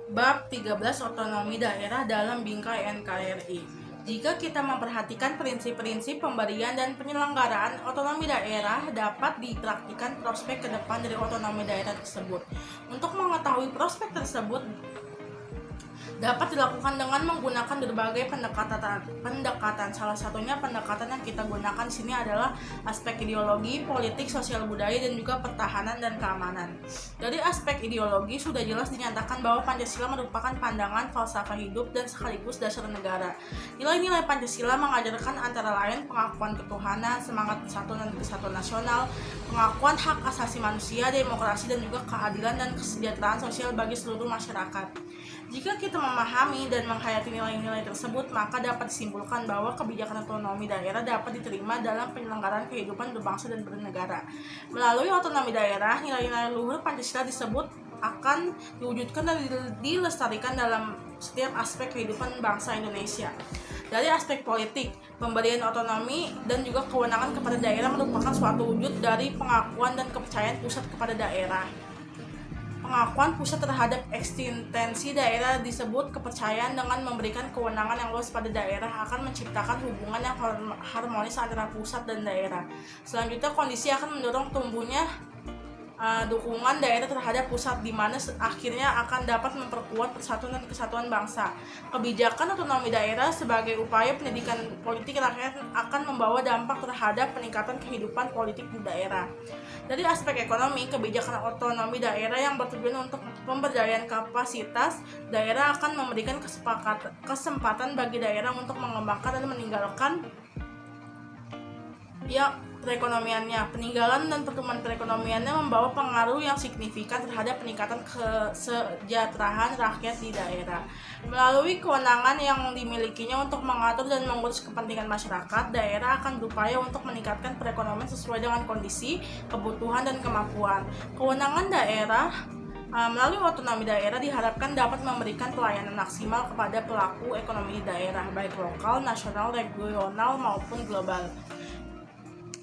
Bab 13 Otonomi Daerah dalam Bingkai NKRI. Jika kita memperhatikan prinsip-prinsip pemberian dan penyelenggaraan otonomi daerah, dapat dipraktikkan prospek ke depan dari otonomi daerah tersebut. Untuk mengetahui prospek tersebut, dapat dilakukan dengan menggunakan berbagai pendekatan. Salah satunya pendekatan yang kita gunakan di sini adalah aspek ideologi, politik, sosial budaya, dan juga pertahanan dan keamanan. Dari aspek ideologi sudah jelas dinyatakan bahwa Pancasila merupakan pandangan falsafah hidup dan sekaligus dasar negara. Nilai-nilai Pancasila mengajarkan antara lain pengakuan ketuhanan, semangat persatuan dan kesatuan nasional, pengakuan hak asasi manusia, demokrasi, dan juga keadilan dan kesejahteraan sosial bagi seluruh masyarakat. Jika kita memahami dan menghayati nilai-nilai tersebut, maka dapat disimpulkan bahwa kebijakan otonomi daerah dapat diterima dalam penyelenggaraan kehidupan berbangsa dan bernegara. Melalui otonomi daerah, nilai-nilai luhur Pancasila disebut akan diwujudkan dan dilestarikan dalam setiap aspek kehidupan bangsa Indonesia. Dari aspek politik, pemberian otonomi dan juga kewenangan kepada daerah merupakan suatu wujud dari pengakuan dan kepercayaan pusat kepada daerah. Pengakuan pusat terhadap eksistensi daerah disebut kepercayaan. Dengan memberikan kewenangan yang luas pada daerah akan menciptakan hubungan yang harmonis antara pusat dan daerah. Selanjutnya, kondisi akan mendorong tumbuhnya dukungan daerah terhadap pusat, di mana akhirnya akan dapat memperkuat persatuan dan kesatuan bangsa. Kebijakan otonomi daerah sebagai upaya pendidikan politik rakyat akan membawa dampak terhadap peningkatan kehidupan politik di daerah. Dari aspek ekonomi, kebijakan otonomi daerah yang bertujuan untuk pemberdayaan kapasitas daerah akan memberikan kesempatan bagi daerah untuk mengembangkan dan meninggalkan perekonomiannya. Peninggalan dan pertumbuhan perekonomiannya membawa pengaruh yang signifikan terhadap peningkatan kesejahteraan rakyat di daerah. Melalui kewenangan yang dimilikinya untuk mengatur dan mengurus kepentingan masyarakat, daerah akan berupaya untuk meningkatkan perekonomian sesuai dengan kondisi, kebutuhan, dan kemampuan. Kewenangan daerah melalui otonomi daerah diharapkan dapat memberikan pelayanan maksimal kepada pelaku ekonomi di daerah, baik lokal, nasional, regional, maupun global.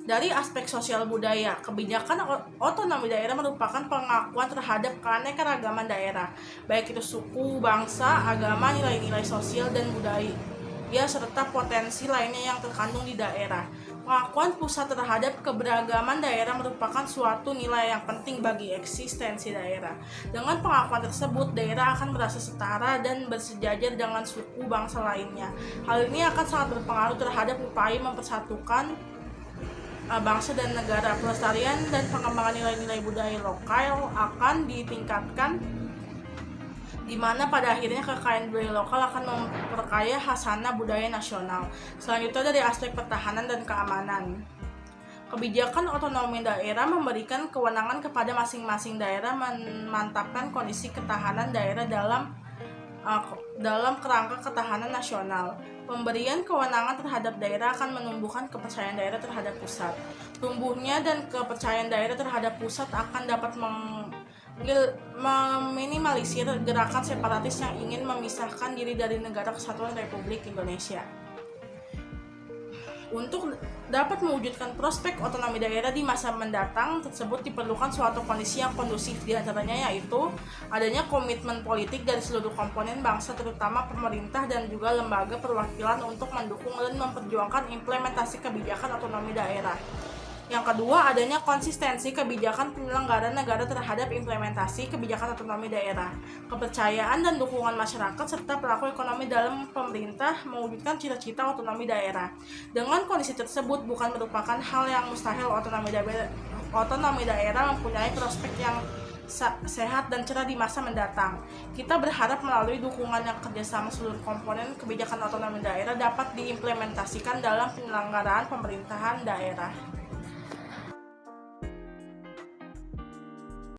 Dari aspek sosial budaya, kebijakan otonomi daerah merupakan pengakuan terhadap keanekaragaman daerah, baik itu suku, bangsa, agama, nilai-nilai sosial dan budaya, serta potensi lainnya yang terkandung di daerah. Pengakuan pusat terhadap keberagaman daerah merupakan suatu nilai yang penting bagi eksistensi daerah. Dengan pengakuan tersebut, daerah akan merasa setara dan bersejajar dengan suku bangsa lainnya. Hal ini akan sangat berpengaruh terhadap upaya mempersatukan bangsa dan negara. Pelestarian dan pengembangan nilai-nilai budaya lokal akan ditingkatkan, di mana pada akhirnya kekayaan budaya lokal akan memperkaya khasanah budaya nasional. Selanjutnya, dari aspek pertahanan dan keamanan, kebijakan otonomi daerah memberikan kewenangan kepada masing-masing daerah memantapkan kondisi ketahanan daerah dalam kerangka ketahanan nasional. Pemberian kewenangan terhadap daerah akan menumbuhkan kepercayaan daerah terhadap pusat. Tumbuhnya dan kepercayaan daerah terhadap pusat akan dapat meminimalisir gerakan separatis yang ingin memisahkan diri dari Negara Kesatuan Republik Indonesia. Untuk dapat mewujudkan prospek otonomi daerah di masa mendatang tersebut diperlukan suatu kondisi yang kondusif, diantaranya yaitu adanya komitmen politik dari seluruh komponen bangsa, terutama pemerintah dan juga lembaga perwakilan untuk mendukung dan memperjuangkan implementasi kebijakan otonomi daerah. Yang kedua, adanya konsistensi kebijakan penyelenggaraan negara terhadap implementasi kebijakan otonomi daerah. Kepercayaan dan dukungan masyarakat serta pelaku ekonomi dalam pemerintah mewujudkan cita-cita otonomi daerah. Dengan kondisi tersebut, bukan merupakan hal yang mustahil otonomi daerah mempunyai prospek yang sehat dan cerah di masa mendatang. Kita berharap melalui dukungan yang kerjasama seluruh komponen kebijakan otonomi daerah dapat diimplementasikan dalam penyelenggaraan pemerintahan daerah.